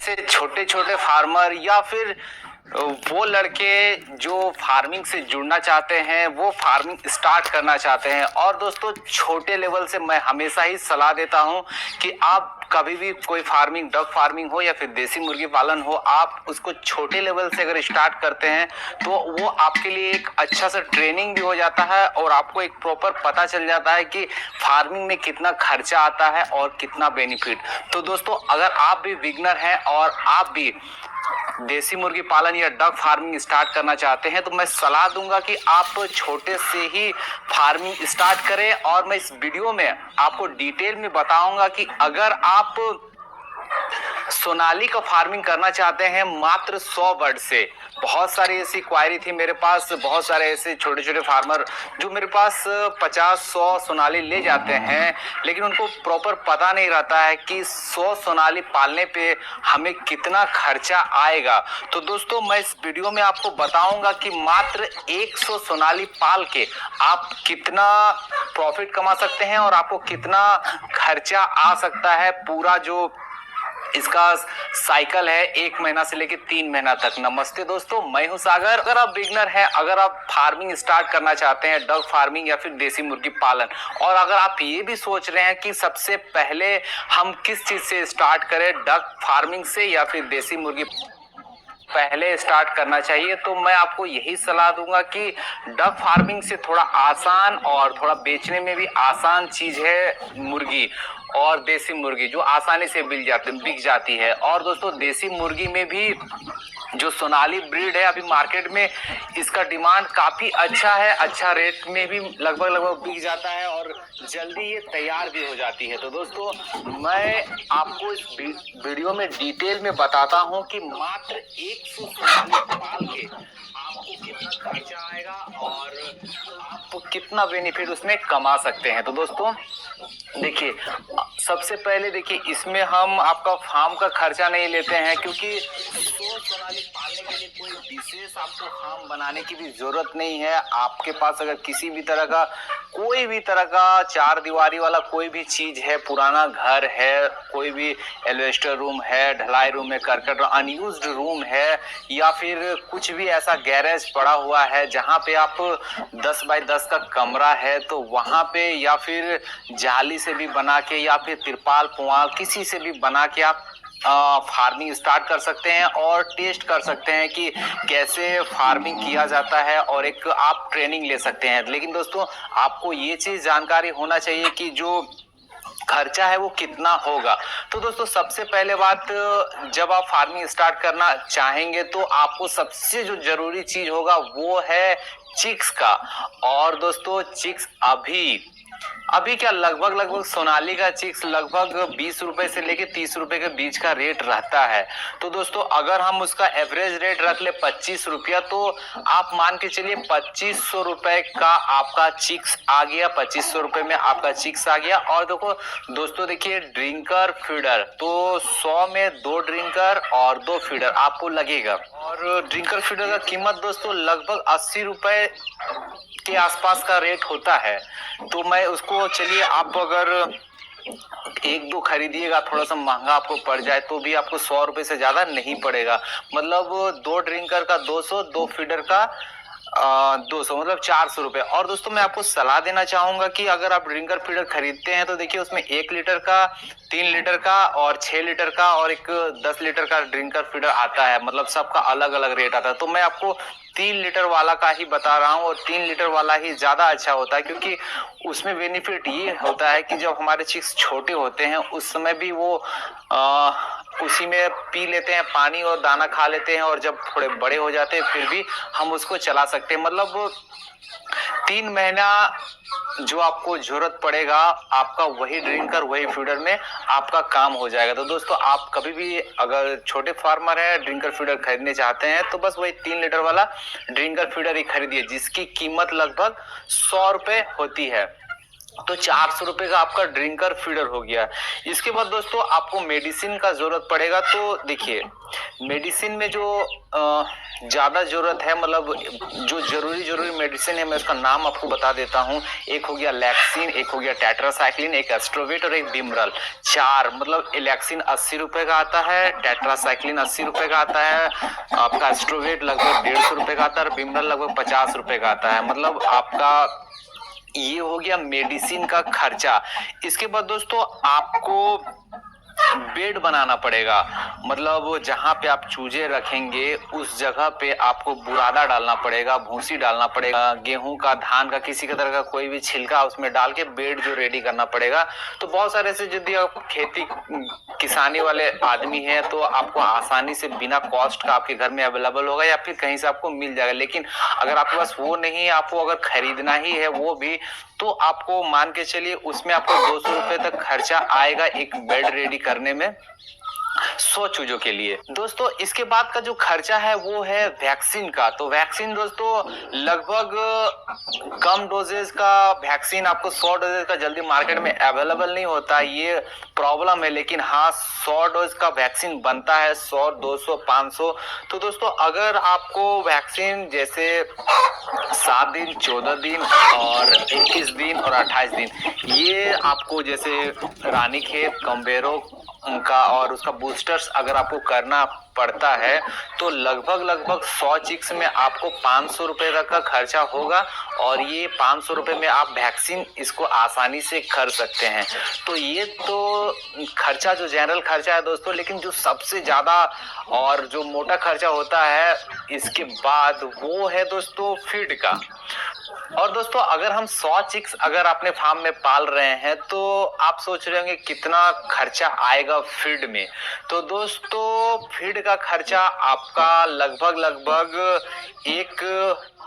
जैसे छोटे छोटे फार्मर या फिर वो लड़के जो फार्मिंग से जुड़ना चाहते हैं, वो फार्मिंग स्टार्ट करना चाहते हैं। और दोस्तों, छोटे लेवल से मैं हमेशा ही सलाह देता हूं कि आप कभी भी कोई फार्मिंग, डक फार्मिंग हो या फिर देसी मुर्गी पालन हो, आप उसको छोटे लेवल से अगर स्टार्ट करते हैं तो वो आपके लिए एक अच्छा सा ट्रेनिंग भी हो जाता है और आपको एक प्रॉपर पता चल जाता है कि फार्मिंग में कितना खर्चा आता है और कितना बेनिफिट। तो दोस्तों, अगर आप भी बिगनर हैं और आप भी देसी मुर्गी पालन या डक फार्मिंग स्टार्ट करना चाहते हैं, तो मैं सलाह दूंगा कि आप छोटे से ही फार्मिंग स्टार्ट करें। और मैं इस वीडियो में आपको डिटेल में बताऊंगा कि अगर आप सोनाली का फार्मिंग करना चाहते हैं मात्र 100 बर्ड से। बहुत सारी ऐसी क्वायरी थी मेरे पास, बहुत सारे ऐसे छोटे छोटे फार्मर जो मेरे पास 50-100 सोनाली ले जाते हैं, लेकिन उनको प्रॉपर पता नहीं रहता है कि 100 सोनाली पालने पे हमें कितना खर्चा आएगा। तो दोस्तों, मैं इस वीडियो में आपको बताऊंगा कि मात्र 100 सोनाली पाल के आप कितना प्रॉफिट कमा सकते हैं और आपको कितना खर्चा आ सकता है। पूरा जो इसका साइकिल है 1 महीना से लेकर 3 महीना तक। नमस्ते दोस्तों, मैं हूं सागर। अगर आप बिगनर हैं, अगर आप फार्मिंग स्टार्ट करना चाहते हैं, डक फार्मिंग या फिर देसी मुर्गी पालन, और अगर आप ये भी सोच रहे हैं कि सबसे पहले हम किस चीज से स्टार्ट करें, डक फार्मिंग से या फिर देसी मुर्गी पहले स्टार्ट करना चाहिए, तो मैं आपको यही सलाह दूंगा कि डक फार्मिंग से थोड़ा आसान और थोड़ा बेचने में भी आसान चीज है मुर्गी, और देसी मुर्गी जो आसानी से बिक जाती है। और दोस्तों, देसी मुर्गी में भी जो सोनाली ब्रीड है, अभी मार्केट में इसका डिमांड काफी अच्छा है, अच्छा रेट में भी लगभग बिक जाता है और जल्दी ये तैयार भी हो जाती है। तो दोस्तों, मैं आपको इस वीडियो में डिटेल में बताता हूं कि मात्र 100 सोनाली पाल के आपको कितना खर्चा आएगा और आप कितना बेनिफिट उसमें कमा सकते हैं। तो दोस्तों देखिए, सबसे पहले देखिए, इसमें हम आपका फार्म का खर्चा नहीं लेते हैं, क्योंकि 100 सोनाली पालने के लिए कोई विशेष आपको फार्म बनाने की भी जरूरत नहीं है। आपके पास अगर किसी भी तरह का, कोई भी तरह का 4 दीवारी वाला कोई भी चीज है, पुराना घर है, कोई भी एल्वेस्टर रूम है, ढलाई रूम है, करकट अनयूज्ड रूम है, या फिर कुछ भी ऐसा गैरेज पड़ा हुआ है जहां पे आप 10 बाय 10 का कमरा है, तो वहां पे या फिर जाली से भी बना के या फिर तिरपाल पुआल किसी से भी बना के आप फार्मिंग स्टार्ट कर सकते हैं और टेस्ट कर सकते हैं कि कैसे फार्मिंग किया जाता है, और एक आप ट्रेनिंग ले सकते हैं। लेकिन दोस्तों, आपको ये चीज जानकारी होना चाहिए कि जो खर्चा है वो कितना होगा। तो दोस्तों, सबसे पहले बात, जब आप फार्मिंग स्टार्ट करना चाहेंगे तो आपको सबसे जो जरूरी चीज होगा वो है चिक्स का। और दोस्तों, चिक्स अभी क्या लगभग सोनाली का चिक्स लगभग 20 रुपए से लेके 30 रुपए के बीच का रेट रहता है। तो दोस्तों, अगर हम उसका एवरेज रेट रख ले 25 रुपया, तो आप मान के चलिए 2500 रुपए का आपका चिक्स आ गया, 2500 रुपए में आपका चिक्स आ गया। और देखो दोस्तों, देखिए ड्रिंकर फीडर, तो 100 में 2 ड्रिंकर और 2 फीडर आपको लगेगा। और ड्रिंकर फीडर का कीमत दोस्तों लगभग 80 रुपए के आसपास का रेट होता है। तो मैं उसको, चलिए आप अगर 1-2 खरीदिएगा, थोड़ा सा महंगा आपको पड़ जाए, तो भी आपको 100 रुपए से ज्यादा नहीं पड़ेगा। मतलब 2 ड्रिंकर का 200, 2 फीडर का 200, मतलब 400 रुपए। और दोस्तों, मैं आपको सलाह देना चाहूंगा कि अगर आप ड्रिंकर फीडर खरीदते हैं तो देखिए उसमें 1 लीटर का, 3 लीटर का और 6 लीटर का और एक 10 लीटर का ड्रिंकर फीडर आता है। मतलब सबका अलग अलग रेट आता है। तो मैं आपको 3 लीटर वाला का ही बता रहा हूँ, और 3 लीटर वाला ही ज्यादा अच्छा होता है, क्योंकि उसमें बेनिफिट ये होता है कि जब हमारे चिक्स छोटे होते हैं उस समय भी वो उसी में पी लेते हैं पानी और दाना खा लेते हैं, और जब थोड़े बड़े हो जाते हैं फिर भी हम उसको चला सकते हैं। मतलब 3 महीना जो आपको जरूरत पड़ेगा, आपका वही ड्रिंकर वही फीडर में आपका काम हो जाएगा। तो दोस्तों, आप कभी भी अगर छोटे फार्मर है, ड्रिंकर फीडर खरीदने चाहते हैं, तो बस वही 3 लीटर वाला ड्रिंकर फीडर ही खरीदिए, जिसकी कीमत लगभग 100 रुपए होती है। तो 400 रुपए का आपका ड्रिंकर फीडर हो गया। इसके बाद दोस्तों आपको मेडिसिन का जरूरत पड़ेगा। तो देखिए मेडिसिन में जो ज्यादा जरूरत है, मतलब जो जरूरी मेडिसिन है, मैं उसका नाम आपको बता देता हूँ। एक हो गया लैक्सिन, एक हो गया टेट्रासाइक्लिन, एक एस्ट्रोवेट और एक बिमरल। चार, मतलब लैक्सिन 80 रुपए का आता है, टेट्रासाइक्लिन 80 रुपए का आता है, आपका एस्ट्रोवेट लगभग 150 रुपए का आता है और बिमरल लगभग 50 रुपए का आता है। मतलब आपका ये हो गया मेडिसिन का खर्चा। इसके बाद दोस्तों आपको बेड बनाना पड़ेगा, मतलब जहां पे आप चूजे रखेंगे उस जगह पे आपको बुरादा डालना पड़ेगा, भूसी डालना पड़ेगा, गेहूं का, धान का, किसी का तरह का कोई भी छिलका उसमें डाल के बेड जो रेडी करना पड़ेगा। तो बहुत सारे ऐसे, यदि आप खेती किसानी वाले आदमी हैं तो आपको आसानी से बिना कॉस्ट का आपके घर में अवेलेबल होगा या फिर कहीं से आपको मिल जाएगा। लेकिन अगर आपके पास वो नहीं है, आपको अगर खरीदना ही है वो भी, तो आपको मान के चलिए उसमें आपको 200 रुपए तक खर्चा आएगा एक बेड रेडी करने में 100 चूजों के लिए। दोस्तों इसके बाद का जो खर्चा है वो है वैक्सीन का। तो वैक्सीन दोस्तों लगभग कम डोजेज का वैक्सीन आपको 100 डोजेज का जल्दी मार्केट में अवेलेबल नहीं होता, ये प्रॉब्लम है। लेकिन हाँ 100 डोज का वैक्सीन बनता है, 100, 200, 500। तो दोस्तों अगर आपको वैक्सीन जैसे 7 दिन, 14 दिन और 21 दिन और 28 दिन, ये आपको जैसे रानीखेत, कम्बेरो का और उसका बूस्टर्स अगर आपको करना पड़ता है तो लगभग 100 चिक्स में आपको 500 रुपए तक का खर्चा होगा। और ये 500 रुपए में आप वैक्सीन इसको आसानी से कर सकते हैं। तो ये तो खर्चा जो जनरल खर्चा है दोस्तों। लेकिन जो सबसे ज्यादा और जो मोटा खर्चा होता है इसके बाद वो है दोस्तों फीड का। और दोस्तों अगर हम 100 चिक्स अगर अपने फार्म में पाल रहे हैं तो आप सोच रहे होंगे कितना खर्चा आएगा फीड में। तो दोस्तों फीड का खर्चा आपका लगभग एक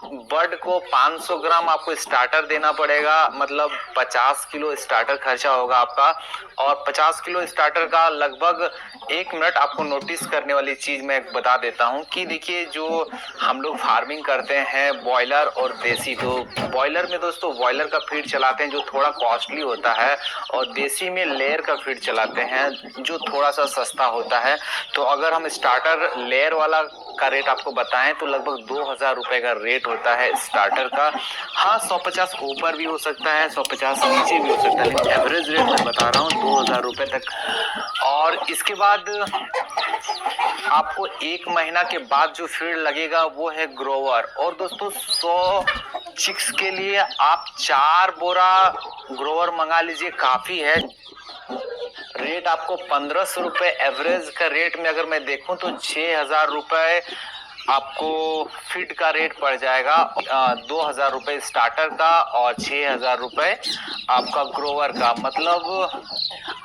बर्ड को 500 ग्राम आपको स्टार्टर देना पड़ेगा, मतलब 50 किलो स्टार्टर खर्चा होगा आपका। और 50 किलो स्टार्टर का लगभग 1 मिनट आपको नोटिस करने वाली चीज मैं बता देता हूं कि देखिए जो हम लोग फार्मिंग करते हैं बॉयलर और देसी, तो बॉयलर में दोस्तों बॉयलर का फीड चलाते हैं जो थोड़ा कॉस्टली होता है, और देसी में लेयर का फीड चलाते हैं जो थोड़ा सा सस्ता होता है। तो अगर हम स्टार्टर लेयर वाला का रेट आपको बताएं तो लगभग 2000 रुपए का रेट होता है स्टार्टर का। हाँ 150 ऊपर भी हो सकता है, 150 नीचे भी हो सकता है, लेकिन एवरेज रेट मैं बता रहा हूँ 2000 रुपए तक। और इसके बाद आपको 1 महीना के बाद जो फीड लगेगा वो है ग्रोवर। और दोस्तों 100 चिक्स के लिए आप 4 बोरा ग्रोवर मंगा लीजिए, काफी है। रेट आपको 1500 रुपए एवरेज का रेट में अगर मैं देखूं तो 6000 रुपए आपको फीड का रेट पड़ जाएगा। 2000 रुपए स्टार्टर का और 6000 रुपए आपका ग्रोवर का, मतलब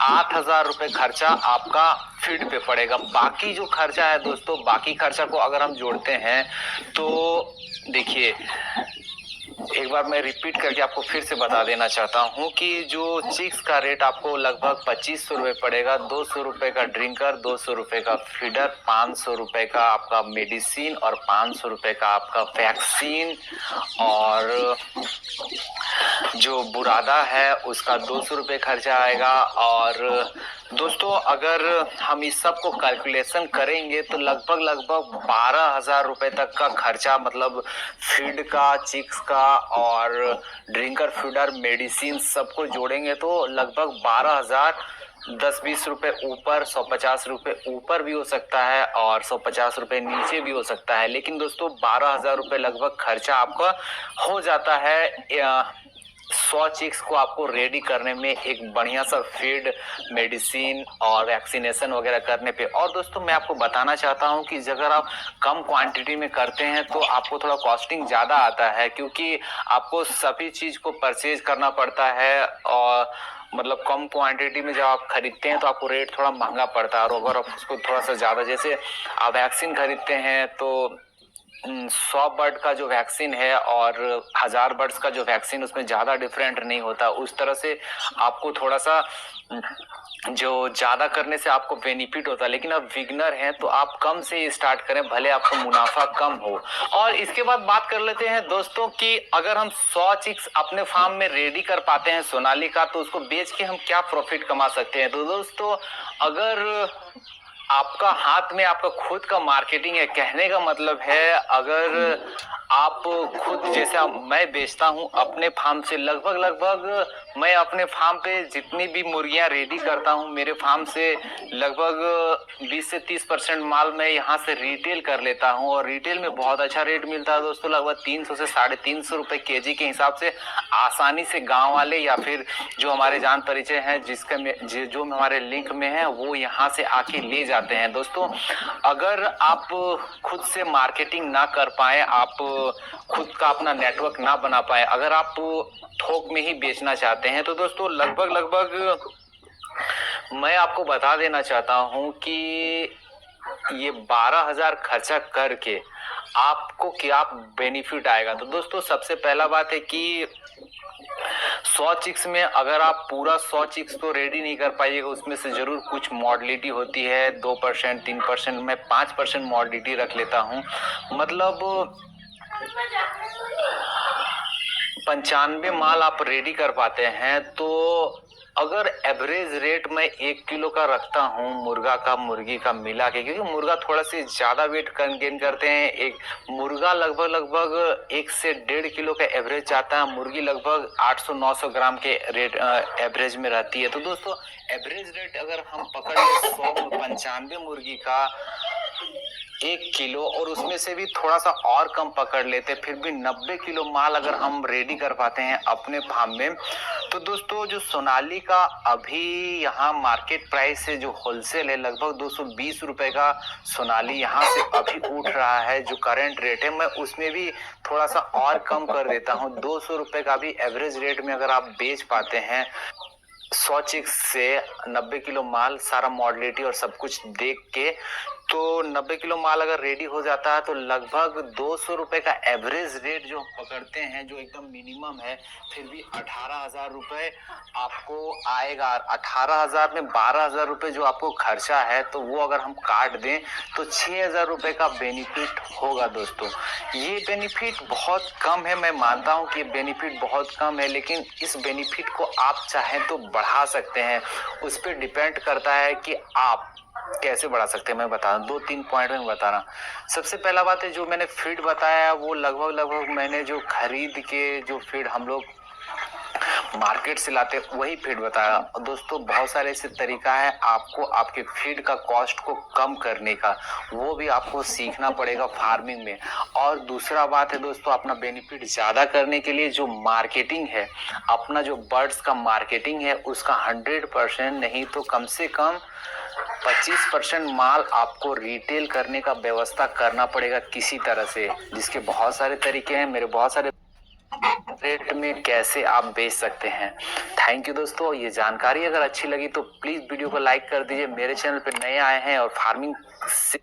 8000 रुपए खर्चा आपका फीड पे पड़ेगा। बाकी जो खर्चा है दोस्तों, बाकी खर्चा को अगर हम जोड़ते हैं तो देखिए एक बार मैं रिपीट करके आपको फिर से बता देना चाहता हूं कि जो चिक्स का रेट आपको लगभग 2500 रुपए पड़ेगा, 200 रुपए का ड्रिंकर, 200 रुपए का फीडर, 500 रुपए का आपका मेडिसिन और 500 रुपए का आपका वैक्सीन, और जो बुरादा है उसका 200 रुपए खर्चा आएगा। और दोस्तों अगर हम इस सब को कैलकुलेशन करेंगे तो लगभग 12,000 रुपए तक का खर्चा, मतलब फीड का, चिक्स का और ड्रिंकर, फीडर, मेडिसिन सबको जोड़ेंगे तो लगभग 12,000, 10-20 रुपए ऊपर, 150 रुपए ऊपर भी हो सकता है और 150 रुपए नीचे भी हो सकता है। लेकिन दोस्तों 12,000 रुपए लगभग खर्चा आपका हो जाता है 100 चिक्स को आपको रेडी करने में, एक बढ़िया सा फीड, मेडिसिन और वैक्सीनेशन वगैरह करने पे। और दोस्तों मैं आपको बताना चाहता हूं कि अगर आप कम क्वांटिटी में करते हैं तो आपको थोड़ा कॉस्टिंग ज़्यादा आता है, क्योंकि आपको सभी चीज़ को परचेज करना पड़ता है। और मतलब कम क्वांटिटी में जब आप खरीदते हैं तो आपको रेट थोड़ा महंगा पड़ता है। और अगर आप उसको थोड़ा सा ज़्यादा, जैसे आप वैक्सीन खरीदते हैं तो 100 बर्ड का जो वैक्सीन है और 1000 बर्ड्स का जो वैक्सीन, उसमें ज़्यादा डिफरेंट नहीं होता। उस तरह से आपको थोड़ा सा जो ज़्यादा करने से आपको बेनिफिट होता है, लेकिन अब बिगनर हैं तो आप कम से स्टार्ट करें, भले आपको मुनाफा कम हो। और इसके बाद बात कर लेते हैं दोस्तों कि अगर हम 100 चिक्स अपने फार्म में रेडी कर पाते हैं सोनाली का, तो उसको बेच के हम क्या प्रॉफिट कमा सकते हैं। तो दोस्तों, अगर आपका हाथ में आपका खुद का मार्केटिंग है, कहने का मतलब है अगर आप खुद, जैसे मैं बेचता हूं अपने फार्म से, लगभग मैं अपने फार्म पे जितनी भी मुर्गियां रेडी करता हूं, मेरे फार्म से लगभग 20 से 30% माल मैं यहां से रिटेल कर लेता हूं, और रिटेल में बहुत अच्छा रेट मिलता है दोस्तों। लगभग 300 से 350 रुपए केजी के हिसाब से आसानी से गांव वाले या फिर जो हमारे जान परिचय हैं, जो हमारे लिंक में है, वो यहाँ से आके ले जाते हैं। दोस्तों, अगर आप खुद से मार्केटिंग ना कर पाए, आप खुद का अपना नेटवर्क ना बना पाए, अगर आप थोक में ही बेचना चाहते हैं, तो दोस्तों लगभग मैं आपको बता देना चाहता हूं कि ये 12,000 खर्चा करके आपको क्या बेनिफिट आएगा। तो दोस्तों, सबसे पहला बात है कि 100 चिक्स में अगर आप पूरा 100 चिक्स तो रेडी नहीं कर पाइएगा, उसमें से जरूर कुछ मॉडलिटी होती है, 2% 3%, मैं 5% मॉडलिटी रख लेता हूँ। मतलब 95 माल आप रेडी कर पाते हैं। तो अगर एवरेज रेट मैं 1 किलो का रखता हूँ मुर्गा का मुर्गी का मिला के, क्योंकि मुर्गा थोड़ा सी ज्यादा वेट गेन करते हैं, एक मुर्गा लगभग 1 से 1.5 किलो का एवरेज आता है, मुर्गी लगभग 800-900 ग्राम के रेट एवरेज में रहती है। तो दोस्तों, एवरेज रेट अगर हम पकड़ ले 100 में 95 मुर्गी का 1 किलो, और उसमें से भी थोड़ा सा और कम पकड़ लेते, फिर भी 90 किलो माल अगर हम रेडी कर पाते हैं अपने फार्म में, तो दोस्तों जो सोनाली का अभी यहाँ मार्केट प्राइस है, जो होलसेल है, लगभग 220 रुपए का सोनाली यहाँ से अभी उठ रहा है। जो करंट रेट है, मैं उसमें भी थोड़ा सा और कम कर देता हूँ, 200 रुपए का भी एवरेज रेट में अगर आप बेच पाते हैं 100 चिक्स से 90 किलो माल, सारा मॉडलिटी और सब कुछ देख के, तो 90 किलो माल अगर रेडी हो जाता है, तो लगभग 200 रुपए का एवरेज रेट जो पकड़ते हैं, जो एकदम मिनिमम है, फिर भी 18,000 रुपए आपको आएगा। 18,000 में 12,000 रुपए जो आपको खर्चा है, तो वो अगर हम काट दें तो 6,000 रुपए का बेनिफिट होगा। दोस्तों, ये बेनिफिट बहुत कम है, मैं मानता हूँ कि बेनिफिट बहुत कम है, लेकिन इस बेनिफिट को आप चाहें तो बढ़ा सकते हैं। उस पर डिपेंड करता है कि आप कैसे बढ़ा सकते हैं। मैं बता रहा हूँ, 2-3 पॉइंट में बता रहा हूँ। सबसे पहला बात है, जो मैंने फीड बताया वो लगभग मैंने जो खरीद के जो फीड हम लोग मार्केट से लाते वही फीड बताया। दोस्तों, बहुत सारे ऐसे तरीका है आपको आपके फीड का कॉस्ट को कम करने का, वो भी आपको सीखना पड़ेगा फार्मिंग में। और दूसरा बात है दोस्तों, अपना बेनिफिट ज्यादा करने के लिए जो मार्केटिंग है, अपना जो बर्ड्स का मार्केटिंग है, उसका 100% नहीं तो कम से कम 25% माल आपको रिटेल करने का व्यवस्था करना पड़ेगा किसी तरह से, जिसके बहुत सारे तरीके हैं, मेरे बहुत सारे रेट में कैसे आप बेच सकते हैं। थैंक यू दोस्तों, ये जानकारी अगर अच्छी लगी तो प्लीज वीडियो को लाइक कर दीजिए। मेरे चैनल पे नए आए हैं और फार्मिंग से